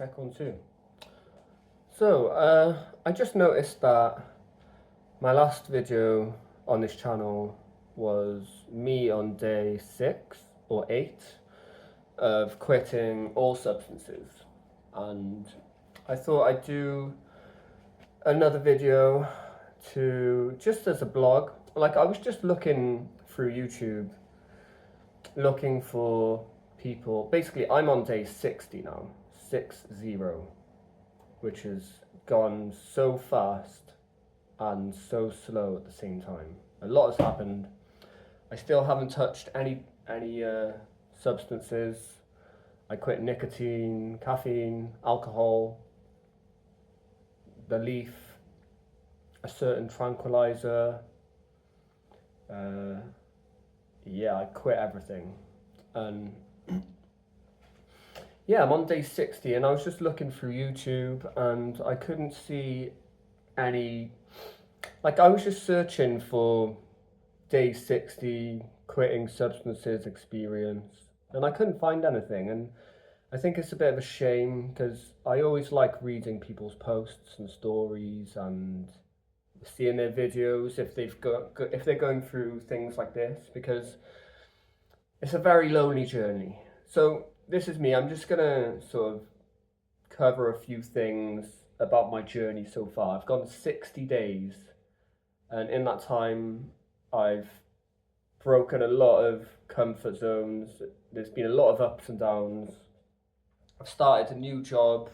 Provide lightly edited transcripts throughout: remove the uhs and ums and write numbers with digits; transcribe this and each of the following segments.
Check on two. I just noticed that my last video on this channel was me on day 6 or 8 of quitting all substances, and I thought I'd do another video to just as a blog. Like, I was just looking through YouTube, looking for people. Basically, I'm on day 60 now, 60, which has gone so fast and so slow at the same time. A lot has happened. I still haven't touched any substances. I quit nicotine, caffeine, alcohol, the leaf, a certain tranquilizer. I quit everything. And yeah, I'm on day 60, and I was just looking through YouTube and I couldn't see any. Like, I was just searching for day 60 quitting substances experience, and I couldn't find anything. And I think it's a bit of a shame because I always like reading people's posts and stories and seeing their videos if they're going through things like this, because it's a very lonely journey. So this is me. I'm just gonna sort of cover a few things about my journey so far. I've gone 60 days, and in that time I've broken a lot of comfort zones. There's been a lot of ups and downs. I've started a new job,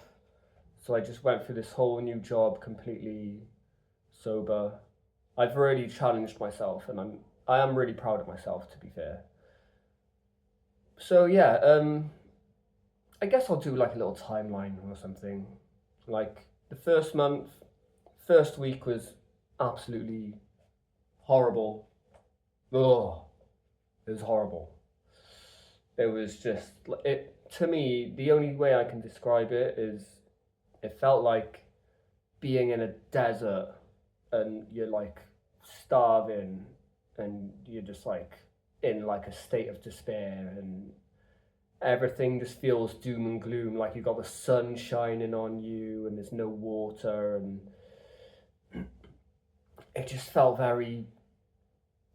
so I just went through this whole new job completely sober. I've really challenged myself, and I am really proud of myself, to be fair. So yeah, I guess I'll do like a little timeline or something. Like, the first week was absolutely horrible. Oh, it was horrible. It was just, to me, the only way I can describe it is it felt like being in a desert and you're like starving and you're just like in like a state of despair, and everything just feels doom and gloom. Like, you've got the sun shining on you and there's no water, and it just felt very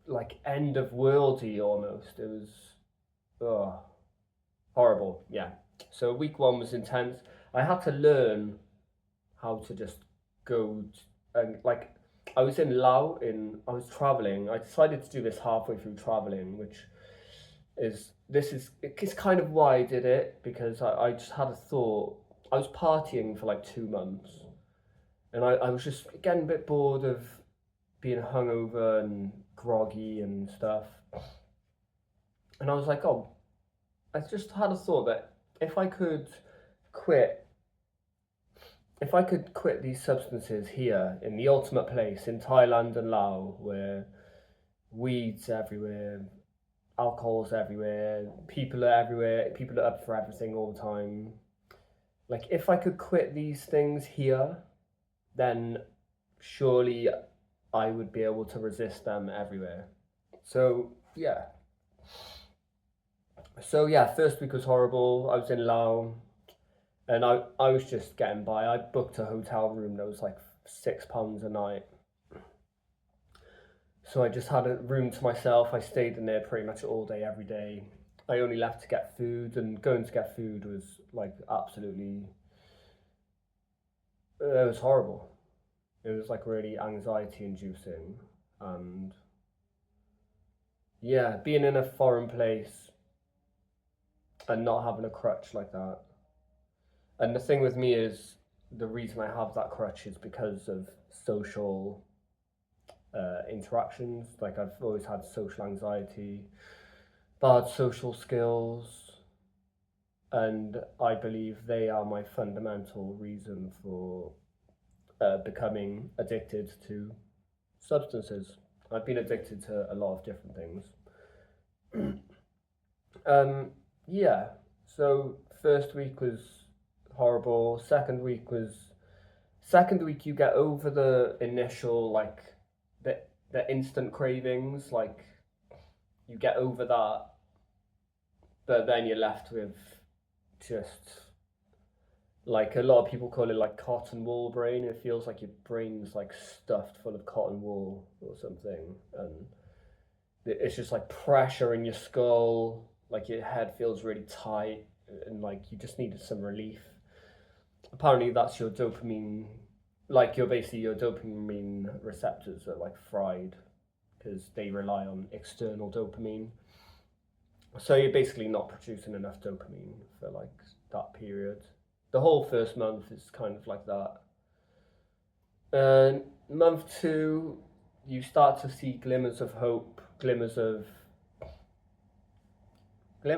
like end of worldy almost. It was horrible. Yeah. So week 1 was intense. I had to learn how to just go and like, I was in Laos, I was traveling. I decided to do this halfway through traveling, which it's kind of why I did it, because I just had a thought. I was partying for like 2 months, and I was just getting a bit bored of being hungover and groggy and stuff. And I was like, I just had a thought that if I could quit these substances here in the ultimate place in Thailand and Laos, where weed's everywhere, alcohol's everywhere, people are everywhere, people are up for everything all the time. Like, if I could quit these things here, then surely I would be able to resist them everywhere. So yeah. First week was horrible. I was in Laos, and I was just getting by. I booked a hotel room that was like £6 a night. So I just had a room to myself. I stayed in there pretty much all day, every day. I only left to get food, and going to get food was like absolutely, it was horrible. It was like really anxiety inducing. And yeah, being in a foreign place and not having a crutch like that. And the thing with me is, the reason I have that crutch is because of social interactions. Like, I've always had social anxiety, bad social skills, and I believe they are my fundamental reason for becoming addicted to substances. I've been addicted to a lot of different things. Yeah, so first week was horrible. Second week you get over the initial, like, the instant cravings. Like, you get over that, but then you're left with just Like a lot of people call it like cotton wool brain. It feels like your brain's like stuffed full of cotton wool or something, and it's just like pressure in your skull. Like your head feels really tight, and like you just needed some relief. Apparently, that's your dopamine. Like your dopamine receptors are like fried because they rely on external dopamine. So you're basically not producing enough dopamine for like that period. The whole first month is kind of like that. Month two, you start to see glimmers of hope, glimmers of, how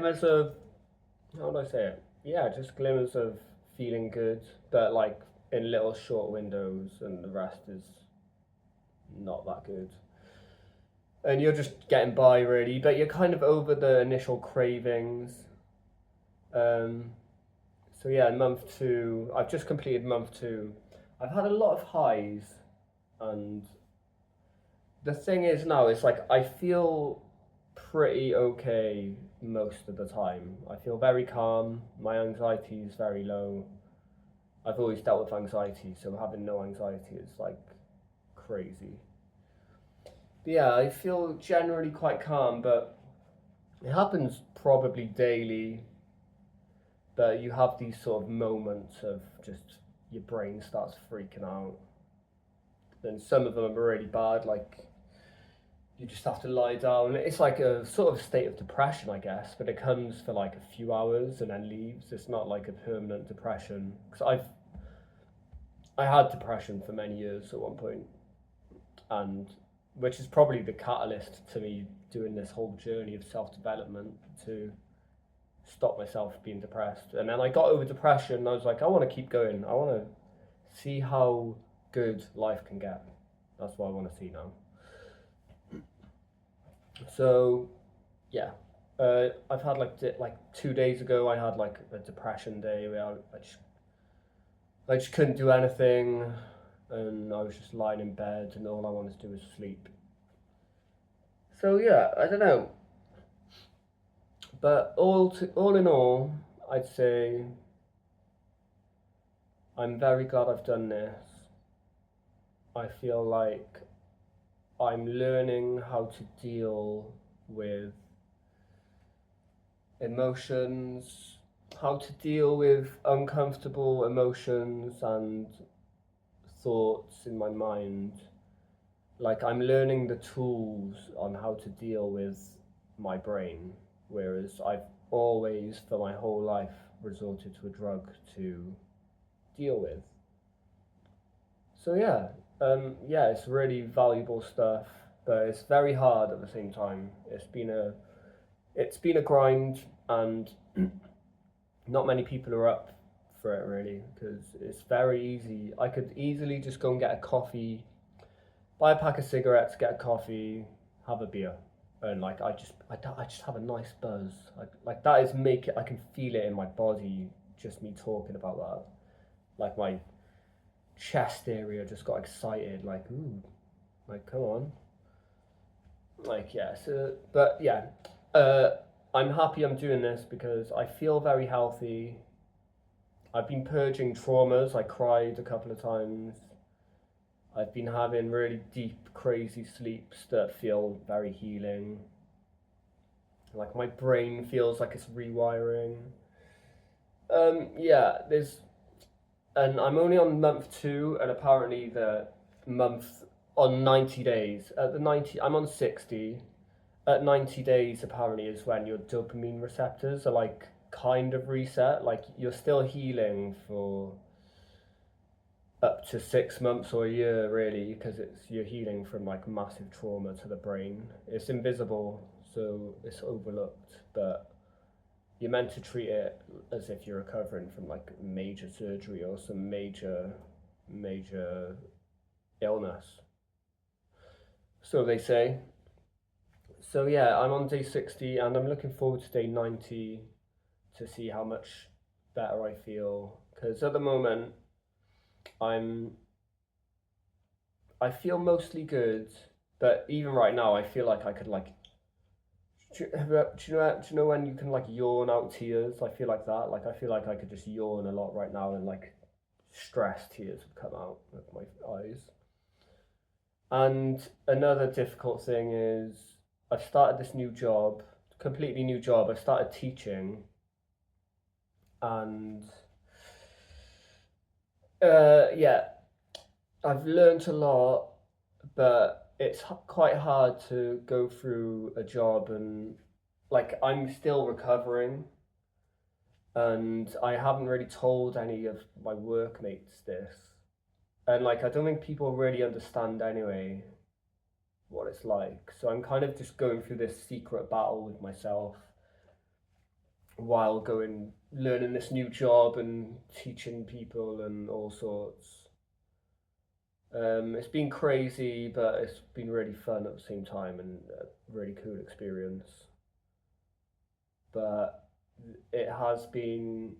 do I say it? Yeah, just glimmers of feeling good, but like in little short windows, and the rest is not that good. And you're just getting by really, but you're kind of over the initial cravings. Um, so yeah, month two, I've just completed month two. I've had a lot of highs, and the thing is now, it's like I feel pretty okay most of the time. I feel very calm. My anxiety is very low. I've always dealt with anxiety, so having no anxiety is like crazy. But yeah, I feel generally quite calm, but it happens probably daily. But you have these sort of moments of just your brain starts freaking out. And some of them are really bad, like you just have to lie down. It's like a sort of state of depression, I guess, but it comes for like a few hours and then leaves. It's not like a permanent depression. Because I had depression for many years at one point, and which is probably the catalyst to me doing this whole journey of self development to stop myself being depressed. And then I got over depression, and I was like, I want to keep going. I want to see how good life can get. That's what I want to see now. So yeah, I've had like 2 days ago. I had like a depression day where I just couldn't do anything, and I was just lying in bed, and all I wanted to do was sleep. So yeah, I don't know, but all in all, I'd say I'm very glad I've done this. I feel like I'm learning how to deal with emotions, how to deal with uncomfortable emotions and thoughts in my mind. Like I'm learning the tools on how to deal with my brain, whereas I've always, for my whole life, resorted to a drug to deal with. So yeah, it's really valuable stuff, but it's very hard at the same time. It's been a grind, and not many people are up for it really, because it's very easy. I could easily just go and get a coffee, buy a pack of cigarettes, get a coffee, have a beer, and like I just have a nice buzz. Like that is make it. I can feel it in my body. Just me talking about that. Like my chest area just got excited. Like ooh, like come on. Like yeah. So but yeah, uh, I'm happy I'm doing this because I feel very healthy. I've been purging traumas. I cried a couple of times. I've been having really deep, crazy sleeps that feel very healing. Like my brain feels like it's rewiring. Yeah, and I'm only on month two, and apparently the month on 90 days. At the 90, I'm on 60. At 90 days, apparently, is when your dopamine receptors are like kind of reset. Like you're still healing for up to 6 months or a year really, because it's you're healing from like massive trauma to the brain. It's invisible, so it's overlooked, but you're meant to treat it as if you're recovering from like major surgery or some major illness, so they say. So yeah, I'm on day 60, and I'm looking forward to day 90 to see how much better I feel, because at the moment I'm I feel mostly good, but even right now, I feel like I could like do you know when you can like yawn out tears? I feel like that. Like I feel like I could just yawn a lot right now and like stress tears would come out of my eyes. And another difficult thing is I've started this new job, completely new job. I started teaching and yeah, I've learned a lot, but it's quite hard to go through a job and like I'm still recovering and I haven't really told any of my workmates this. And like I don't think people really understand anyway what it's like. So I'm kind of just going through this secret battle with myself while going learning this new job and teaching people and all sorts. It's been crazy, but it's been really fun at the same time and a really cool experience. But it has been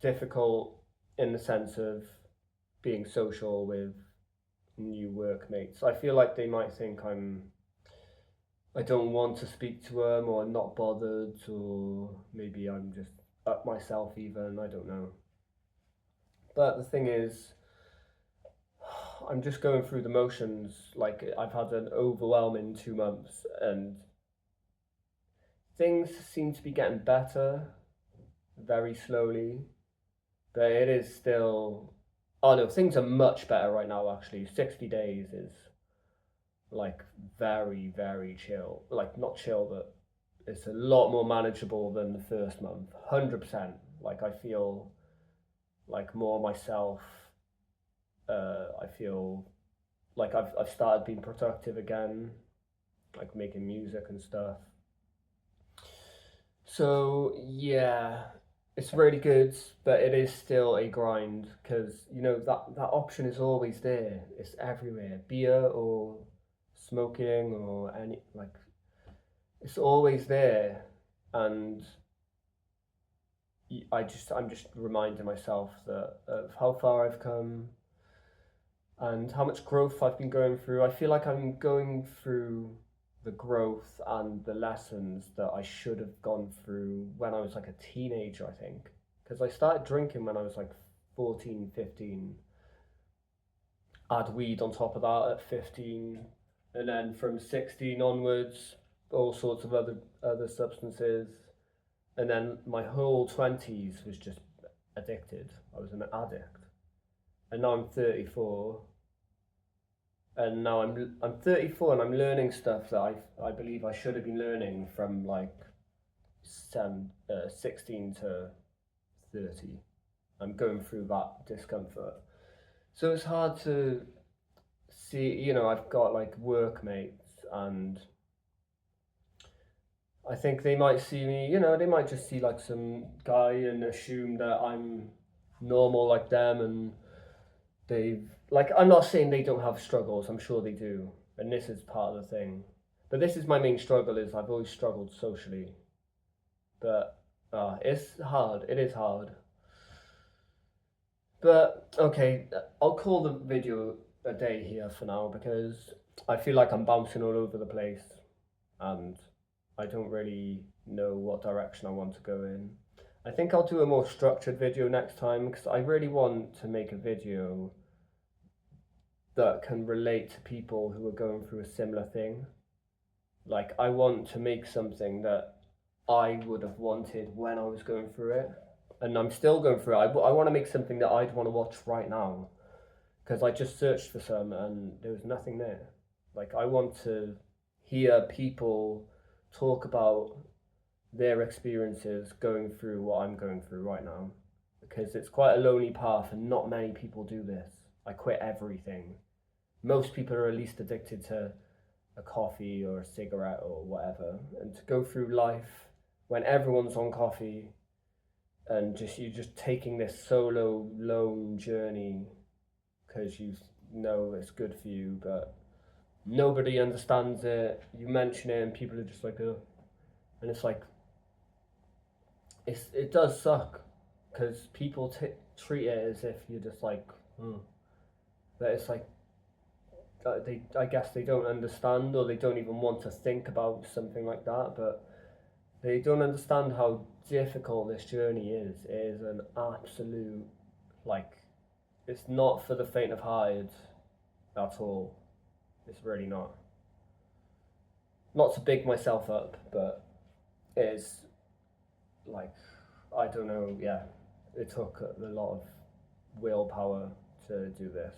difficult in the sense of being social with new workmates. I feel like they might think I don't want to speak to them or I'm not bothered or maybe I'm just up myself even, I don't know. But the thing is, I'm just going through the motions. Like I've had an overwhelming 2 months and things seem to be getting better very slowly, but it is still. Oh no, things are much better right now actually. 60 days is like very, very chill. Like not chill, but it's a lot more manageable than the first month. 100%. Like I feel like more myself. I feel like I've started being productive again, like making music and stuff. So yeah, it's really good, but it is still a grind because you know that option is always there. It's everywhere. Beer or smoking or any like it's always there, and I'm just reminding myself that of how far I've come and how much growth I've been going through. I feel like I'm going through the growth and the lessons that I should have gone through when I was like a teenager, I think. Because I started drinking when I was like 14, 15. Add weed on top of that at 15. And then from 16 onwards, all sorts of other substances. And then my whole 20s was just addicted. I was an addict. And now I'm 34 and now I'm 34 and I'm learning stuff that I believe I should have been learning from like 16 to 30. I'm going through that discomfort, so it's hard to see. You know, I've got like workmates, and I think they might see me. You know, they might just see like some guy and assume that I'm normal like them, and they've like I'm not saying they don't have struggles, I'm sure they do, and this is part of the thing, but this is my main struggle is I've always struggled socially, but it's hard, it is hard. But okay, I'll call the video a day here for now because I feel like I'm bouncing all over the place and I don't really know what direction I want to go in. I think I'll do a more structured video next time because I really want to make a video that can relate to people who are going through a similar thing. Like, I want to make something that I would have wanted when I was going through it. And I'm still going through it. I want to make something that I'd want to watch right now. Because I just searched for some and there was nothing there. Like, I want to hear people talk about their experiences going through what I'm going through right now. Because it's quite a lonely path and not many people do this. I quit everything. Most people are at least addicted to a coffee or a cigarette or whatever. And to go through life when everyone's on coffee and you're just taking this solo lone journey because you know it's good for you, but nobody understands it. You mention it and people are just like, oh. And it's like, it does suck because people treat it as if you're just like, but it's like, I guess they don't understand, or they don't even want to think about something like that, but they don't understand how difficult this journey is. It is an absolute, like, it's not for the faint of heart at all. It's really not. Not to big myself up, but it is, like, I don't know, yeah, it took a lot of willpower to do this,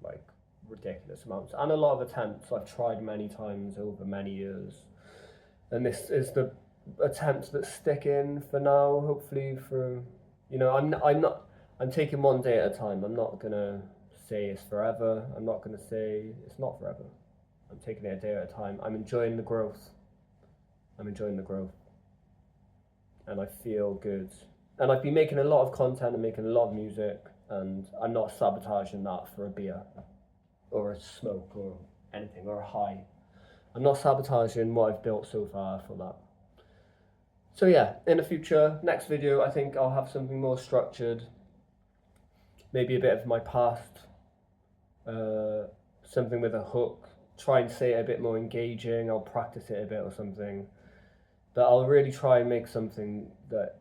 like, ridiculous amounts, and a lot of attempts. I've tried many times over many years, and this is the attempts that stick in for now. Hopefully, for I'm taking one day at a time. I'm not gonna say it's forever. I'm not gonna say it's not forever. I'm taking it a day at a time. I'm enjoying the growth. And I feel good. And I've been making a lot of content and making a lot of music, and I'm not sabotaging that for a beer or a smoke or anything or a high. I'm not sabotaging what I've built so far for that. So yeah, in the future, next video, I think I'll have something more structured, maybe a bit of my past, something with a hook, try and say it a bit more engaging. I'll practice it a bit or something, but I'll really try and make something that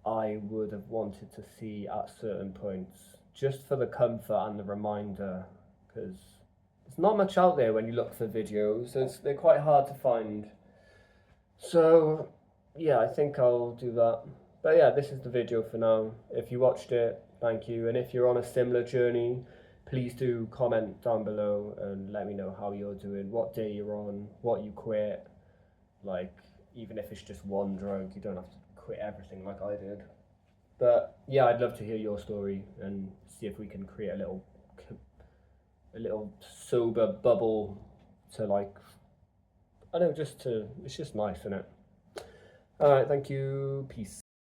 I would have wanted to see at certain points, just for the comfort and the reminder, because there's not much out there when you look for videos. They're quite hard to find. So yeah, I think I'll do that. But yeah, this is the video for now. If you watched it, thank you. And if you're on a similar journey, please do comment down below and let me know how you're doing, what day you're on, what you quit. Like, even if it's just one drug, you don't have to quit everything like I did. But yeah, I'd love to hear your story and see if we can create a little sober bubble to, like, I don't know, it's just nice, isn't it? All right, thank you, peace.